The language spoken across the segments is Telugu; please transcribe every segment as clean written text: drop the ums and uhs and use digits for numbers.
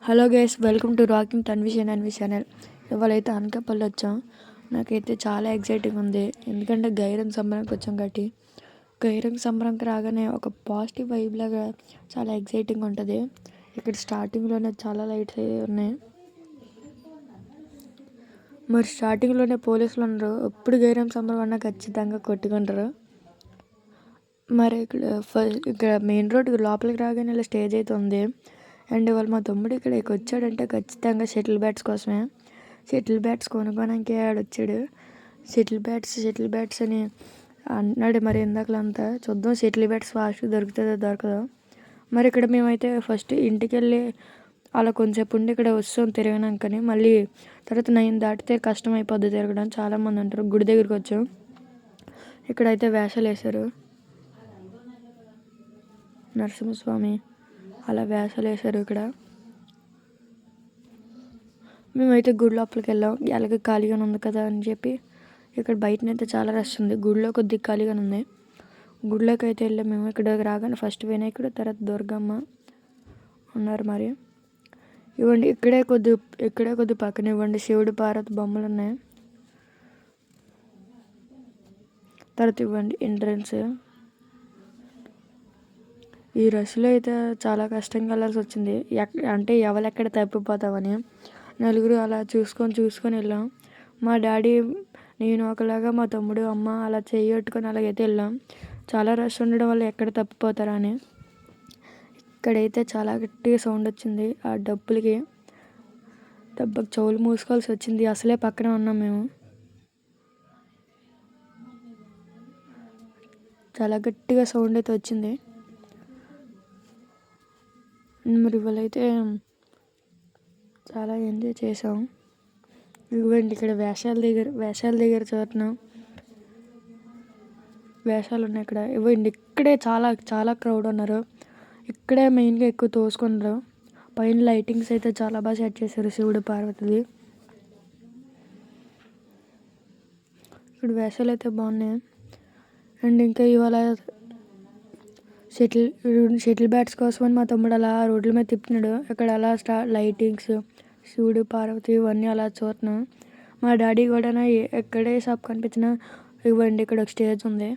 Hello guys, welcome to rocking Tanvish and Anvi channel. ఇవాళైతే అనకాపల్లి వచ్చాం. నాకైతే చాలా ఎగ్జైటింగ్ ఉంది, ఎందుకంటే గైరంగ్ సంబరానికి వచ్చాం కాబట్టి. గైరంగ్ సంబరానికి రాగానే ఒక పాజిటివ్ వైబ్ లాగా చాలా ఎగ్జైటింగ్ ఉంటుంది. ఇక్కడ స్టార్టింగ్లోనే చాలా లైట్స్ ఉన్నాయి. మరి స్టార్టింగ్లోనే పోలీసులు ఉన్నారు. ఎప్పుడు గైరంగ్ సంబరం అన్నా ఖచ్చితంగా కొట్టుకుంటారు. మరి ఇక్కడ మెయిన్ రోడ్ లోపలికి రాగానే ఇలా స్టేజ్ అయితే ఉంది. అండ్ ఇవాళ మా తమ్ముడు ఇక్కడికి వచ్చాడంటే ఖచ్చితంగా షటిల్ బ్యాట్స్ కోసమే. షటిల్ బ్యాట్స్ కొనుక్కోడానికి ఆడొచ్చాడు. షటిల్ బ్యాట్స్ అని అన్నాడు. మరి ఇందాకలంతా చూద్దాం షటిల్ బ్యాట్స్ ఫాస్ట్గా దొరుకుతుందో దొరకదో. మరి ఇక్కడ మేమైతే ఫస్ట్ ఇంటికి వెళ్ళి అలా కొంచెంసేపు ఉండి ఇక్కడ వస్తాం తిరగనాకని. మళ్ళీ తర్వాత 9 దాటితే కష్టం అయిపోద్ది తిరగడం, చాలామంది ఉంటారు. గుడి దగ్గరికి వచ్చాం. ఇక్కడైతే వేషాలు వేశారు. నరసింహస్వామి అలా వేషాలు వేశారు. ఇక్కడ మేమైతే గుడి లోపలికి వెళ్ళాం. ఎలాగ ఖాళీగానే ఉంది కదా అని చెప్పి. ఇక్కడ బయటనైతే చాలా రష్ ఉంది, గుడిలో కొద్దిగా ఖాళీగానే ఉంది. గుడిలోకి అయితే వెళ్ళాం మేము. ఇక్కడ రాగానే ఫస్ట్ వినాయకుడు, తర్వాత దుర్గమ్మ ఉన్నారు. మరి ఇవ్వండి ఇక్కడే కొద్ది పక్కన ఇవ్వండి శివుడు పార్వతి బొమ్మలు ఉన్నాయి. తర్వాత ఇవ్వండి ఎంట్రన్స్. ఈ రష్లో అయితే చాలా కష్టంగా వెళ్ళాల్సి వచ్చింది. అంటే ఎవరెక్కడ తప్పిపోతామని నలుగురు అలా చూసుకొని వెళ్ళాం. మా డాడీ, నేను ఒకలాగా, మా తమ్ముడు, అమ్మ అలా చేయట్టుకొని అలాగైతే వెళ్ళాం. చాలా రష్ ఉండడం వల్ల ఎక్కడ తప్పిపోతారా అని. ఇక్కడైతే చాలా గట్టిగా సౌండ్ వచ్చింది. ఆ డబ్బులకి దెబ్బకి చెవులు మూసుకోవాల్సి వచ్చింది. అసలే పక్కనే ఉన్నాం మేము. చాలా గట్టిగా సౌండ్ అయితే వచ్చింది. మరి ఇవాళైతే చాలా ఎంజాయ్ చేసాం. ఇవ్వండి ఇక్కడ వేషాల దగ్గర చోటున వేషాలు ఉన్నాయి. ఇక్కడ ఇవ్వండి ఇక్కడే చాలా క్రౌడ్ ఉన్నారు. ఇక్కడే మెయిన్గా ఎక్కువ తోసుకున్నారు. పైన లైటింగ్స్ అయితే చాలా బాగా సెట్ చేశారు శివుడు పార్వతిది. ఇక్కడ వేషాలు అయితే బాగున్నాయి. అండ్ ఇంకా ఇవాళ షటిల్ బ్యాట్స్ కోసమని మా తమ్ముడు అలా రోడ్ల మీద తిప్పుతున్నాడు. ఇక్కడ అలా లైటింగ్స్, శివుడు పార్వతి ఇవన్నీ అలా చూస్తున్నాం. మా డాడీ కూడా ఎక్కడే షాప్ కనిపించినా ఇవ్వండి ఇక్కడ ఒక స్టేజ్ ఉంది,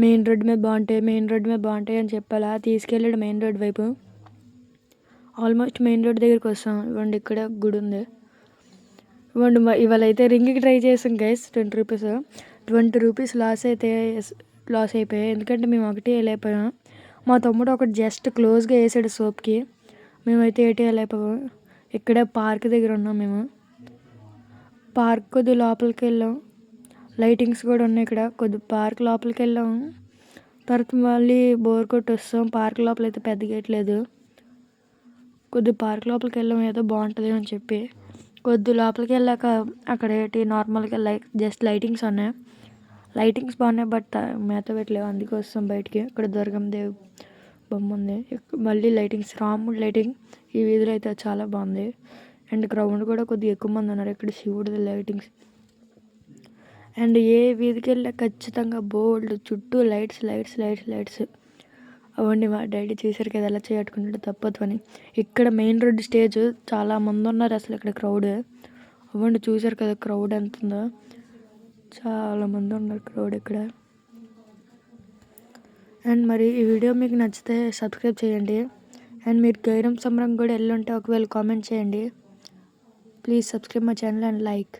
మెయిన్ రోడ్ మీద బాగుంటాయి అని చెప్పాలా తీసుకెళ్ళాడు మెయిన్ రోడ్ వైపు. ఆల్మోస్ట్ మెయిన్ రోడ్ దగ్గరికి వస్తాం. ఇవ్వండి ఇక్కడ గుడి ఉంది. ఇవ్వండి ఇవాళ అయితే రింగ్కి ట్రై చేసాం గైస్. 20 రూపీస్ లాస్ అయిపోయాయి. ఎందుకంటే మేము ఒకటి వెళ్ళైపోయాం. మా తమ్ముడు ఒకటి జస్ట్ క్లోజ్గా వేసాడు సోప్కి. మేమైతే ఏటి వెళ్ళైపోయాం. ఇక్కడే పార్క్ దగ్గర ఉన్నాం మేము. పార్క్ కొద్ది లోపలికి వెళ్ళాం. లైటింగ్స్ కూడా ఉన్నాయి ఇక్కడ. కొద్ది పార్క్ లోపలికి వెళ్ళాం. తర్వాత మళ్ళీ బోర్ కొట్టి వస్తాం. పార్క్ లోపల అయితే పెద్ద గేట్ లేదు. కొద్ది పార్క్ లోపలికి వెళ్ళాం ఏదో బాగుంటుంది అని చెప్పి. కొద్ది లోపలికి వెళ్ళాక అక్కడ ఏంటి నార్మల్గా జస్ట్ లైటింగ్స్ ఉన్నాయి. లైటింగ్స్ బాగున్నాయి, బట్ మేత పెట్టలేవు, అందుకే వస్తాం బయటికి. ఇక్కడ దుర్గమ్మదేవి బొమ్మ ఉంది. మళ్ళీ లైటింగ్స్, రాముడు లైటింగ్ ఈ వీధిలో అయితే చాలా బాగుంది. అండ్ గ్రౌండ్ కూడా కొద్దిగా ఎక్కువ మంది ఉన్నారు. ఇక్కడ శివుడిది లైటింగ్స్. అండ్ ఏ వీధికి వెళ్ళా ఖచ్చితంగా బోల్డ్ చుట్టూ లైట్స్. అవండి మా డాడీ చూసారు కదా ఎలా చేయట్టుకుంటే తప్పదు అని. ఇక్కడ మెయిన్ రోడ్ స్టేజ్ చాలా మంది ఉన్నారు. అసలు ఇక్కడ క్రౌడ్ అవ్వండి చూసారు కదా క్రౌడ్ ఎంత ఉందో. చాలామంది ఉన్నారు క్రౌడ్ ఇక్కడ. అండ్ మరి ఈ వీడియో మీకు నచ్చితే సబ్స్క్రైబ్ చేయండి. అండ్ మీరు గైరం సంబరం కూడా వెళ్ళుంటే ఒకవేళ కామెంట్ చేయండి. Please subscribe my channel and like.